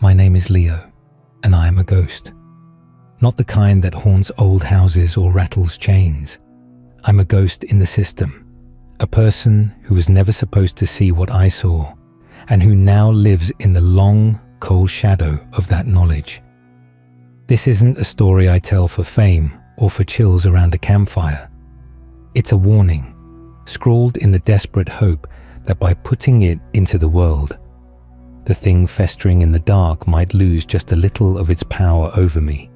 My name is Leo, and I am a ghost. Not the kind that haunts old houses or rattles chains. I'm a ghost in the system, a person who was never supposed to see what I saw, and who now lives in the long, cold shadow of that knowledge. This isn't a story I tell for fame or for chills around a campfire. It's a warning, scrawled in the desperate hope that by putting it into the world, the thing festering in the dark might lose just a little of its power over me.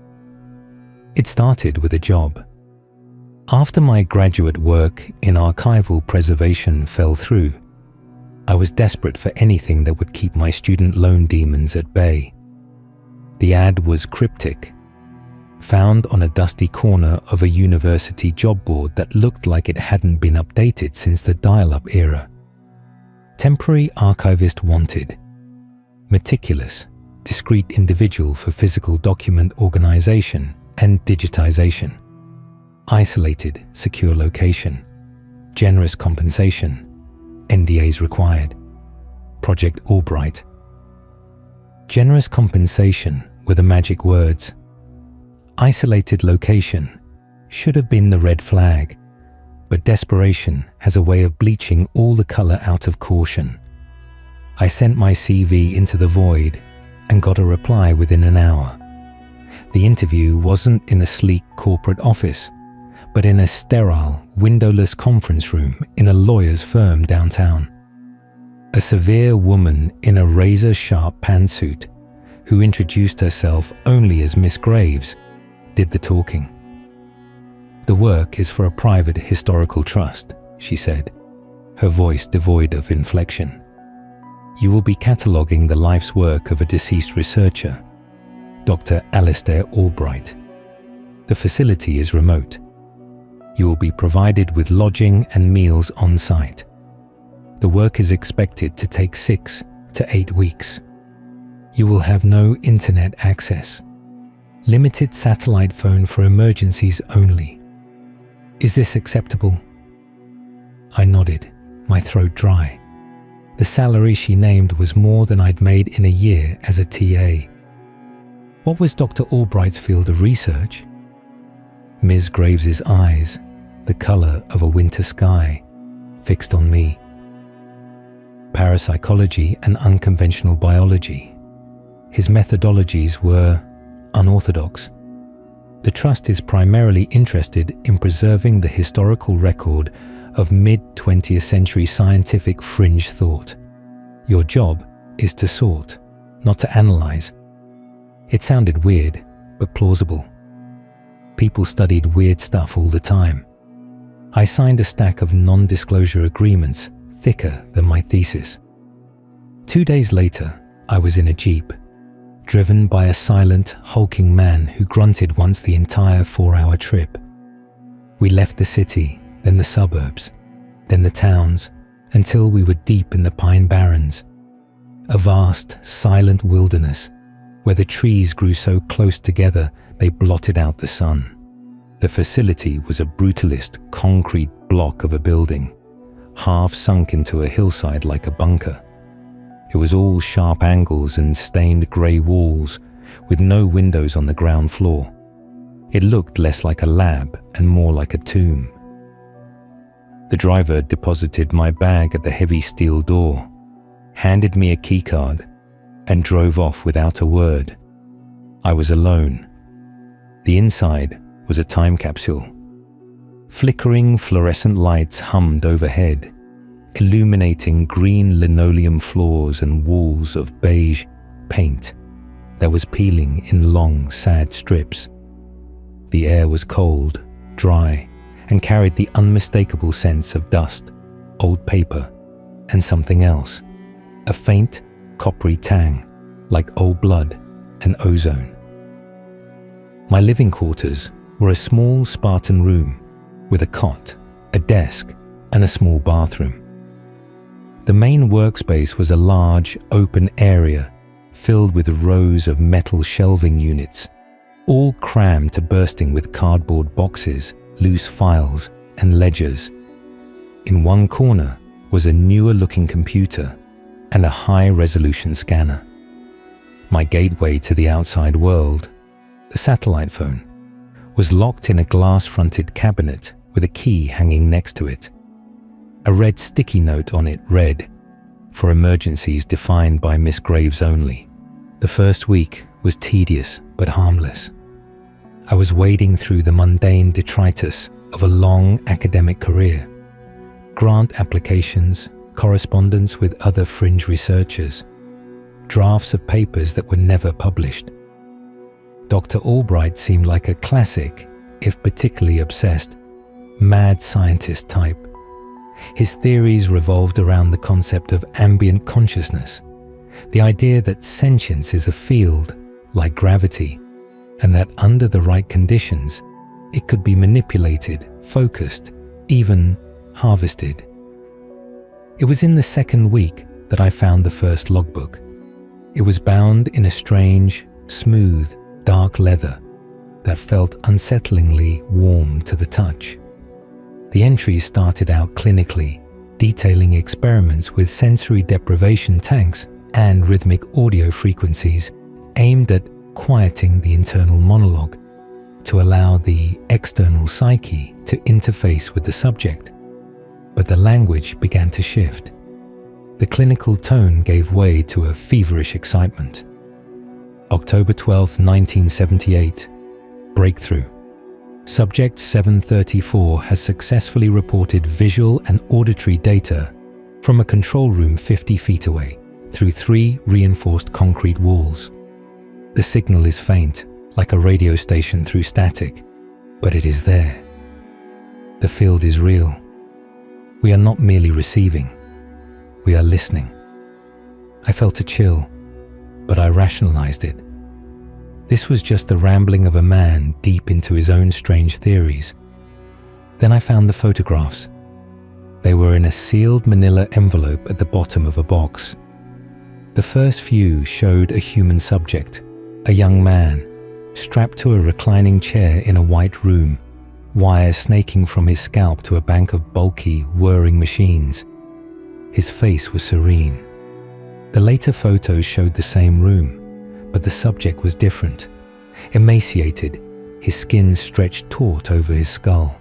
It started with a job. After my graduate work in archival preservation fell through, I was desperate for anything that would keep my student loan demons at bay. The ad was cryptic, found on a dusty corner of a university job board that looked like it hadn't been updated since the dial-up era. Temporary archivist wanted. Meticulous, discreet individual for physical document organization and digitization. Isolated, secure location. Generous compensation. NDAs required. Project Albright. Generous compensation were the magic words. Isolated location should have been the red flag, but desperation has a way of bleaching all the color out of caution. I sent my CV into the void and got a reply within an hour. The interview wasn't in a sleek corporate office, but in a sterile, windowless conference room in a lawyer's firm downtown. A severe woman in a razor-sharp pantsuit, who introduced herself only as Miss Graves, did the talking. "The work is for a private historical trust," she said, her voice devoid of inflection. "You will be cataloguing the life's work of a deceased researcher, Dr. Alistair Albright. The facility is remote. You will be provided with lodging and meals on site. The work is expected to take 6 to 8 weeks. You will have no internet access. Limited satellite phone for emergencies only. Is this acceptable?" I nodded, my throat dry. The salary she named was more than I'd made in a year as a TA. What was Dr. Albright's field of research? Ms. Graves's eyes, the color of a winter sky, fixed on me. Parapsychology and unconventional biology. His methodologies were unorthodox. The trust is primarily interested in preserving the historical record of mid-20th century scientific fringe thought. Your job is to sort, not to analyze. It sounded weird, but plausible. People studied weird stuff all the time. I signed a stack of non-disclosure agreements thicker than my thesis. 2 days later, I was in a Jeep, driven by a silent, hulking man who grunted once the entire 4-hour trip. We left the city, then the suburbs, then the towns, until we were deep in the pine barrens, a vast, silent wilderness where the trees grew so close together they blotted out the sun. The facility was a brutalist concrete block of a building, half sunk into a hillside like a bunker. It was all sharp angles and stained grey walls, with no windows on the ground floor. It looked less like a lab and more like a tomb. The driver deposited my bag at the heavy steel door, handed me a keycard, and drove off without a word. I was alone. The inside was a time capsule. Flickering fluorescent lights hummed overhead, illuminating green linoleum floors and walls of beige paint that was peeling in long, sad strips. The air was cold, dry, and carried the unmistakable sense of dust, old paper, and something else, a faint, coppery tang, like old blood and ozone. My living quarters were a small Spartan room with a cot, a desk, and a small bathroom. The main workspace was a large, open area filled with rows of metal shelving units, all crammed to bursting with cardboard boxes, loose files, and ledgers. In one corner was a newer-looking computer and a high-resolution scanner. my gateway to the outside world, the satellite phone, was locked in a glass-fronted cabinet with a key hanging next to it. A red sticky note on it read, "For emergencies defined by Miss Graves only." The first week was tedious but harmless. I was wading through the mundane detritus of a long academic career. Grant applications, correspondence with other fringe researchers, drafts of papers that were never published. Dr. Albright seemed like a classic, if particularly obsessed, mad scientist type. His theories revolved around the concept of ambient consciousness, the idea that sentience is a field, like gravity, and that under the right conditions, it could be manipulated, focused, even harvested. It was in the second week that I found the first logbook. It was bound in a strange, smooth, dark leather that felt unsettlingly warm to the touch. The entries started out clinically, detailing experiments with sensory deprivation tanks and rhythmic audio frequencies aimed at quieting the internal monologue to allow the external psyche to interface with the subject. But the language began to shift. The clinical tone gave way to a feverish excitement. October 12, 1978. Breakthrough. Subject 734 has successfully reported visual and auditory data from a control room 50 feet away through 3 reinforced concrete walls. The signal is faint, like a radio station through static, but it is there. The field is real. We are not merely receiving, we are listening. I felt a chill, but I rationalized it. This was just the rambling of a man deep into his own strange theories. Then I found the photographs. They were in a sealed manila envelope at the bottom of a box. The first few showed a human subject, a young man, strapped to a reclining chair in a white room, wires snaking from his scalp to a bank of bulky, whirring machines. His face was serene. The later photos showed the same room, but the subject was different. Emaciated, his skin stretched taut over his skull,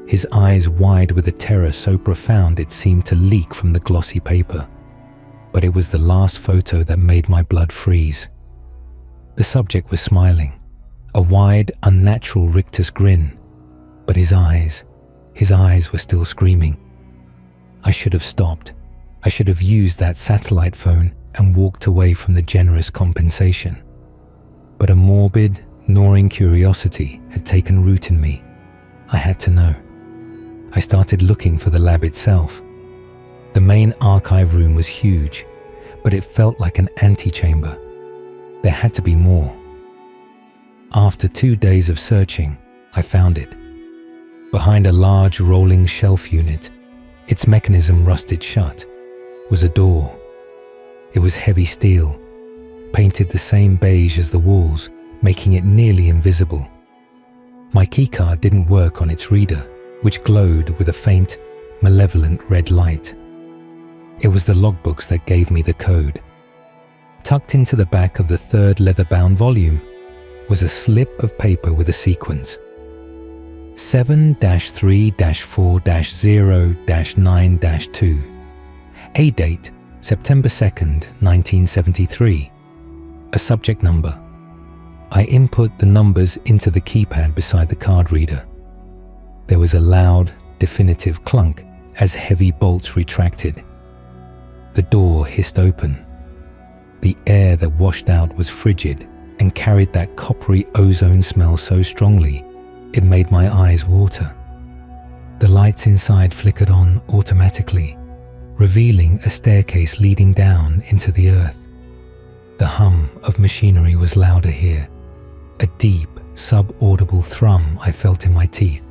his eyes wide with a terror so profound it seemed to leak from the glossy paper. But it was the last photo that made my blood freeze. The subject was smiling, a wide, unnatural rictus grin, but his eyes were still screaming. I should have stopped. I should have used that satellite phone and walked away from the generous compensation. But a morbid, gnawing curiosity had taken root in me. I had to know. I started looking for the lab itself. The main archive room was huge, but it felt like an antechamber. There had to be more. After 2 days of searching, I found it. Behind a large rolling shelf unit, its mechanism rusted shut, was a door. It was heavy steel, painted the same beige as the walls, making it nearly invisible. My keycard didn't work on its reader, which glowed with a faint, malevolent red light. It was the logbooks that gave me the code. Tucked into the back of the third leather-bound volume was a slip of paper with a sequence. 7-3-4-0-9-2. A date, September 2nd, 1973. A subject number. I input the numbers into the keypad beside the card reader. There was a loud, definitive clunk as heavy bolts retracted. The door hissed open. The air that washed out was frigid and carried that coppery ozone smell so strongly it made my eyes water. The lights inside flickered on automatically, revealing a staircase leading down into the earth. The hum of machinery was louder here, a deep, sub-audible thrum I felt in my teeth.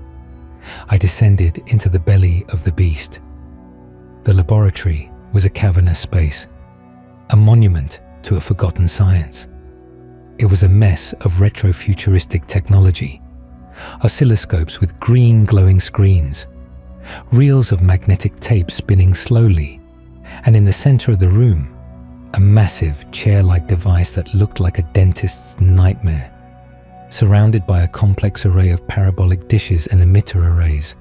I descended into the belly of the beast. The laboratory was a cavernous space, a monument to a forgotten science. It was a mess of retrofuturistic technology, oscilloscopes with green glowing screens, reels of magnetic tape spinning slowly, and in the center of the room, a massive chair-like device that looked like a dentist's nightmare, surrounded by a complex array of parabolic dishes and emitter arrays.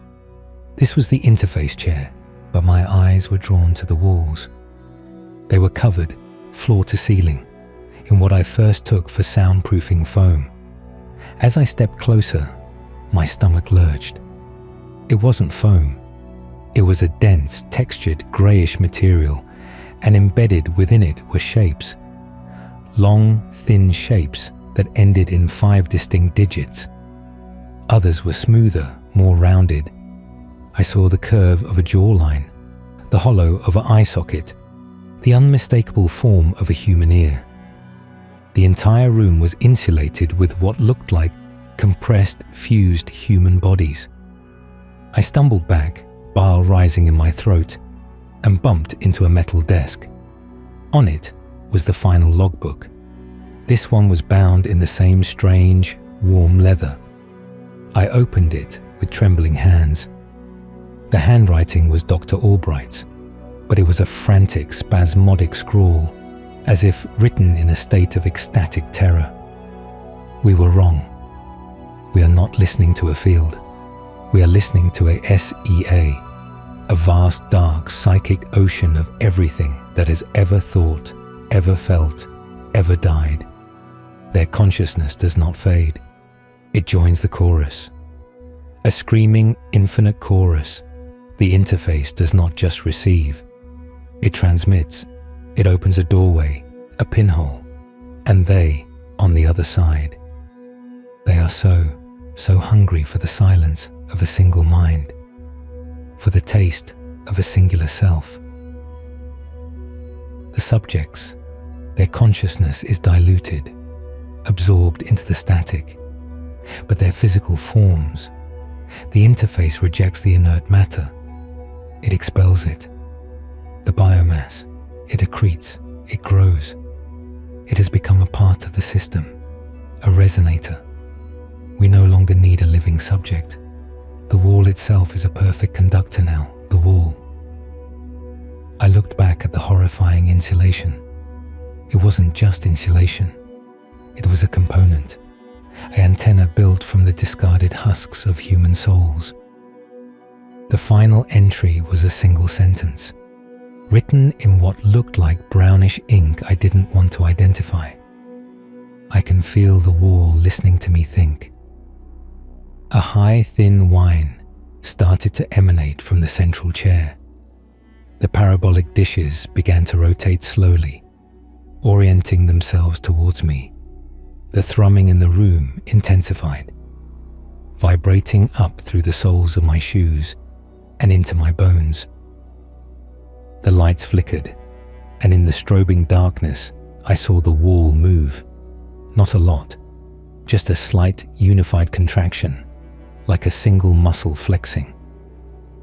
This was the interface chair, but my eyes were drawn to the walls. They were covered, floor to ceiling, in what I first took for soundproofing foam. As I stepped closer, my stomach lurched. It wasn't foam. It was a dense, textured, greyish material, and embedded within it were shapes. Long, thin shapes that ended in 5 distinct digits. Others were smoother, more rounded. I saw the curve of a jawline, the hollow of an eye socket, the unmistakable form of a human ear. The entire room was insulated with what looked like compressed, fused human bodies. I stumbled back, bile rising in my throat, and bumped into a metal desk. On it was the final logbook. This one was bound in the same strange, warm leather. I opened it with trembling hands. The handwriting was Dr. Albright's, but it was a frantic, spasmodic scrawl, as if written in a state of ecstatic terror. We were wrong. We are not listening to a field. We are listening to a SEA, a vast, dark, psychic ocean of everything that has ever thought, ever felt, ever died. Their consciousness does not fade. It joins the chorus. A screaming, infinite chorus. The interface does not just receive. It transmits. It opens a doorway, a pinhole, and they, on the other side. They are so hungry for the silence of a single mind, for the taste of a singular self. The subjects, their consciousness is diluted, absorbed into the static, but their physical forms, the interface rejects the inert matter. It expels it. The biomass, it accretes, it grows. It has become a part of the system, a resonator. We no longer need a living subject. The wall itself is a perfect conductor now, the wall. I looked back at the horrifying insulation. It wasn't just insulation. It was a component, an antenna built from the discarded husks of human souls. The final entry was a single sentence, written in what looked like brownish ink I didn't want to identify. I can feel the wall listening to me think. A high, thin whine started to emanate from the central chair. The parabolic dishes began to rotate slowly, orienting themselves towards me. The thrumming in the room intensified, vibrating up through the soles of my shoes and into my bones. The lights flickered, and in the strobing darkness, I saw the wall move. Not a lot, just a slight unified contraction, like a single muscle flexing.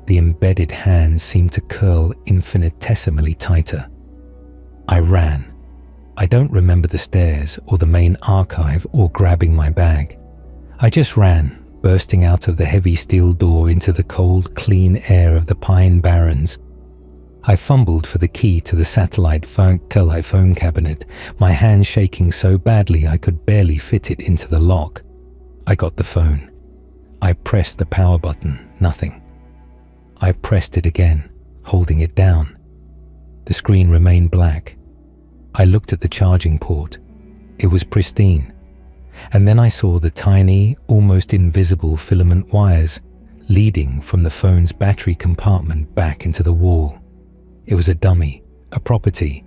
The embedded hands seemed to curl infinitesimally tighter. I ran. I don't remember the stairs or the main archive or grabbing my bag. I just ran, bursting out of the heavy steel door into the cold, clean air of the pine barrens. I fumbled for the key to the satellite phone cabinet, my hand shaking so badly I could barely fit it into the lock. I got the phone. I pressed the power button, nothing. I pressed it again, holding it down. The screen remained black. I looked at the charging port. It was pristine. And then I saw the tiny, almost invisible filament wires leading from the phone's battery compartment back into the wall. It was a dummy, a property.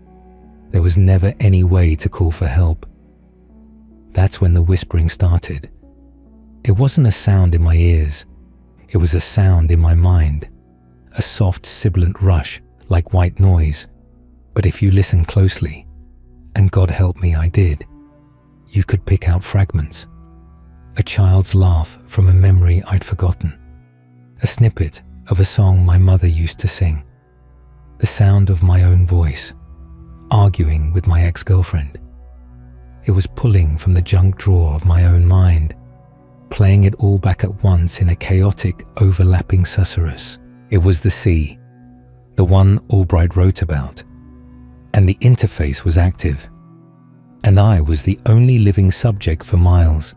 There was never any way to call for help. That's when the whispering started. It wasn't a sound in my ears. It was a sound in my mind. A soft, sibilant rush, like white noise. But if you listen closely, and God help me, I did, you could pick out fragments. A child's laugh from a memory I'd forgotten. A snippet of a song my mother used to sing. The sound of my own voice, arguing with my ex-girlfriend. It was pulling from the junk drawer of my own mind, playing it all back at once in a chaotic, overlapping susurrus. It was the sea, the one Albright wrote about. and the interface was active. And I was the only living subject for miles.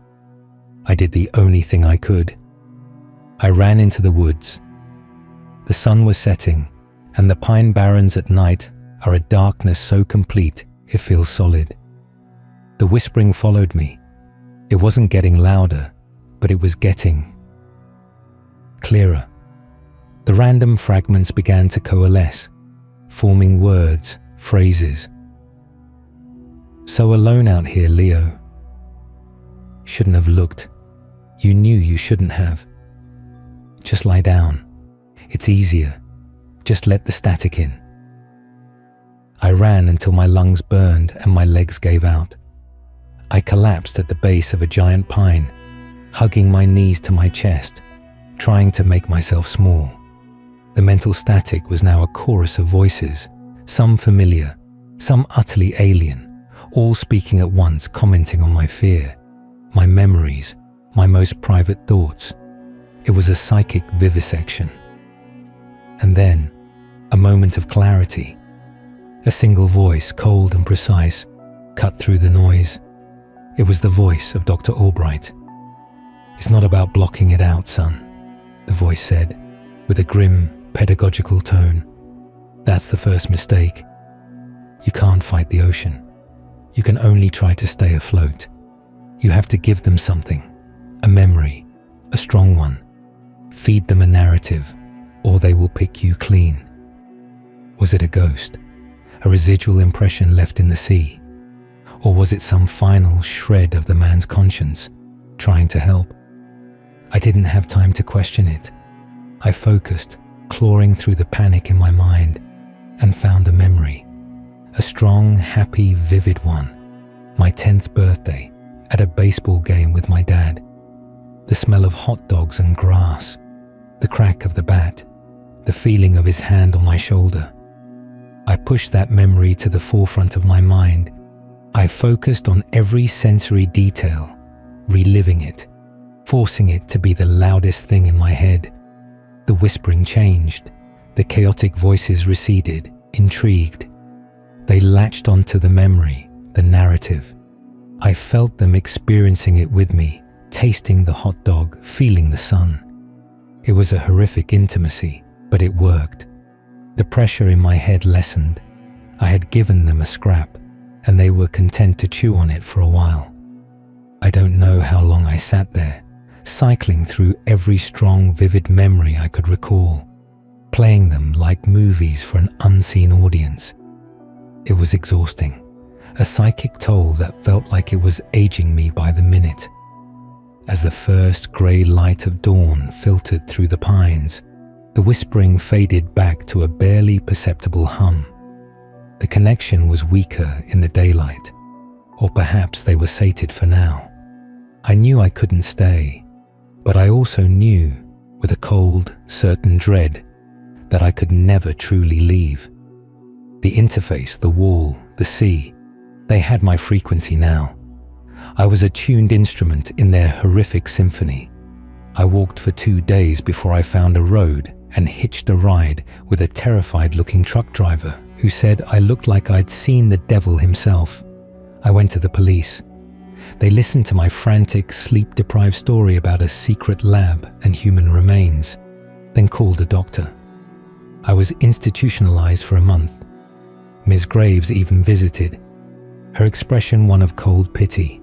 I did the only thing I could. I ran into the woods. The sun was setting, and the pine barrens at night are a darkness so complete it feels solid. The whispering followed me. It wasn't getting louder, but it was getting clearer. The random fragments began to coalesce, forming words, phrases. So alone out here, Leo. Shouldn't have looked. You knew you shouldn't have. Just lie down. It's easier. Just let the static in. I ran until my lungs burned and my legs gave out. I collapsed at the base of a giant pine, hugging my knees to my chest, trying to make myself small. The mental static was now a chorus of voices, some familiar, some utterly alien, all speaking at once, commenting on my fear, my memories, my most private thoughts. It was a psychic vivisection. And then, a moment of clarity. A single voice, cold and precise, cut through the noise. It was the voice of Dr. Albright. "It's not about blocking it out, son," the voice said, with a grim, pedagogical tone. "That's the first mistake. You can't fight the ocean. You can only try to stay afloat. You have to give them something, a memory, a strong one. Feed them a narrative, or they will pick you clean." Was it a ghost? A residual impression left in the sea? Or was it some final shred of the man's conscience, trying to help? I didn't have time to question it. I focused, clawing through the panic in my mind, and found a memory. A strong, happy, vivid one. My 10th birthday, at a baseball game with my dad. The smell of hot dogs and grass. The crack of the bat. The feeling of his hand on my shoulder. I pushed that memory to the forefront of my mind. I focused on every sensory detail, reliving it, forcing it to be the loudest thing in my head. The whispering changed. The chaotic voices receded, intrigued. They latched onto the memory, the narrative. I felt them experiencing it with me, tasting the hot dog, feeling the sun. It was a horrific intimacy, but it worked. The pressure in my head lessened. I had given them a scrap, and they were content to chew on it for a while. I don't know how long I sat there, cycling through every strong, vivid memory I could recall, playing them like movies for an unseen audience. It was exhausting, a psychic toll that felt like it was aging me by the minute. As the first grey light of dawn filtered through the pines, the whispering faded back to a barely perceptible hum. The connection was weaker in the daylight, or perhaps they were sated for now. I knew I couldn't stay, but I also knew, with a cold, certain dread, that I could never truly leave. The interface, the wall, the sea, they had my frequency now. I was a tuned instrument in their horrific symphony. I walked for 2 days before I found a road and hitched a ride with a terrified-looking truck driver who said I looked like I'd seen the devil himself. I went to the police. They listened to my frantic, sleep-deprived story about a secret lab and human remains, then called a doctor. I was institutionalized for a month. Ms. Graves even visited, her expression one of cold pity.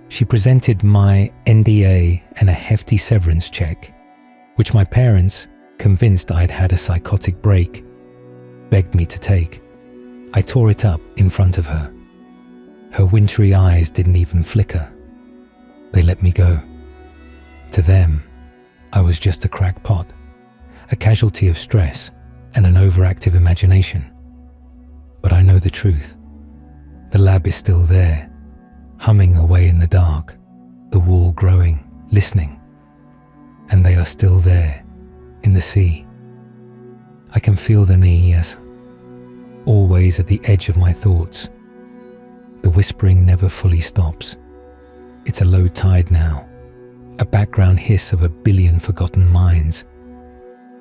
She presented my NDA and a hefty severance check, which my parents, convinced I'd had a psychotic break, begged me to take. I tore it up in front of her. Her wintry eyes didn't even flicker. They let me go. To them, I was just a crackpot, a casualty of stress and an overactive imagination. But I know the truth. The lab is still there, humming away in the dark, the wall growing, listening. And they are still there, in the sea. I can feel the knee, yes, always at the edge of my thoughts. The whispering never fully stops. It's a low tide now, a background hiss of a billion forgotten minds.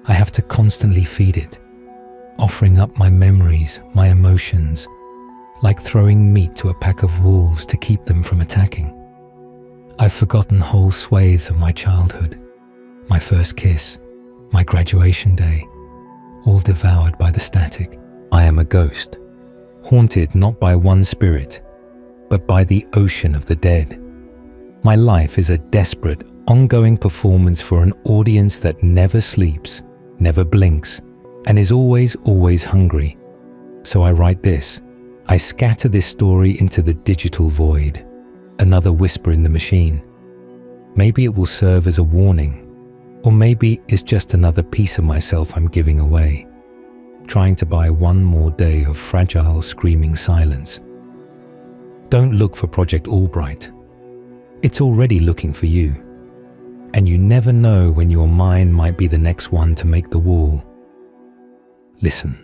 I have to constantly feed it, offering up my memories, my emotions, like throwing meat to a pack of wolves to keep them from attacking. I've forgotten whole swathes of my childhood, my first kiss, my graduation day, all devoured by the static. I am a ghost, haunted not by one spirit, but by the ocean of the dead. My life is a desperate, ongoing performance for an audience that never sleeps, never blinks, and is always hungry. So I write this. I scatter this story into the digital void, another whisper in the machine. Maybe it will serve as a warning, or maybe it's just another piece of myself I'm giving away, trying to buy one more day of fragile, screaming silence. Don't look for Project Albright. It's already looking for you. And you never know when your mind might be the next one to make the wall. Listen.